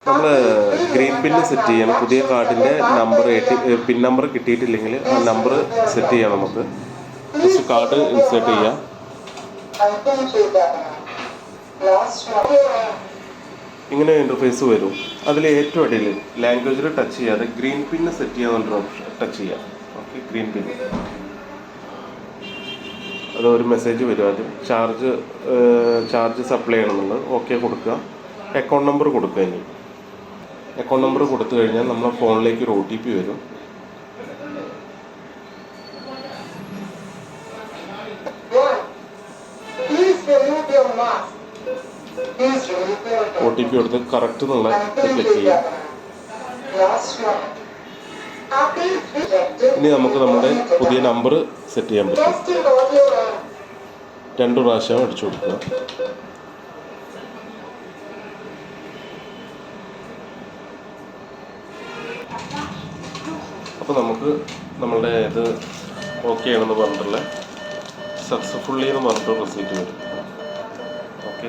നമ്മൾ ഗ്രീൻ പിന്ന് സെറ്റ് ചെയ്യാൻ പുതിയ കാർഡിൻ്റെ നമ്പർ പിൻ നമ്പർ കിട്ടിയിട്ടില്ലെങ്കിൽ ആ നമ്പർ സെറ്റ് ചെയ്യാം. നമുക്ക് ജസ്റ്റ് കാർഡ് ഇൻസേർട്ട് ചെയ്യാം. ഇങ്ങനെ ഇൻ്റർഫേസ് വരും. അതിൽ ഏറ്റവും അടിയിൽ ലാംഗ്വേജിൽ ടച്ച് ചെയ്യാതെ ഗ്രീൻ പിന്ന് സെറ്റ് ചെയ്യാൻ ഓപ്ഷൻ ടച്ച് ചെയ്യാം. ഓക്കെ, ഗ്രീൻ പിന്ന് അതൊരു മെസ്സേജ് വരും. അത് ചാർജ് സപ്ലൈ ചെയ്യണമെന്നുള്ളത് ഓക്കെ കൊടുക്കുക. അക്കൗണ്ട് നമ്പർ കൊടുക്കുക. ഇനി അക്കൗണ്ട് നമ്പർ കൊടുത്തു കഴിഞ്ഞാൽ നമ്മളെ ഫോണിലേക്ക് ഒരു OTP വരും. OTP കൊടുത്ത് കറക്റ്റ് എന്നുള്ള ക്ലിക്ക് ചെയ്യാം. ഇനി നമുക്ക് നമ്മുടെ പുതിയ നമ്പർ സെറ്റ് ചെയ്യാൻ പറ്റും. 2 പ്രാവശ്യം അടിച്ചു കൊടുക്കുക. അപ്പോൾ നമുക്ക് നമ്മളുടെ ഇത് ഓക്കെ ആണെന്ന് പറഞ്ഞിട്ടുള്ള സക്സസ്ഫുള്ളി എന്ന് പറഞ്ഞിട്ട് റിസീറ്റ് വരും. ഓക്കെ.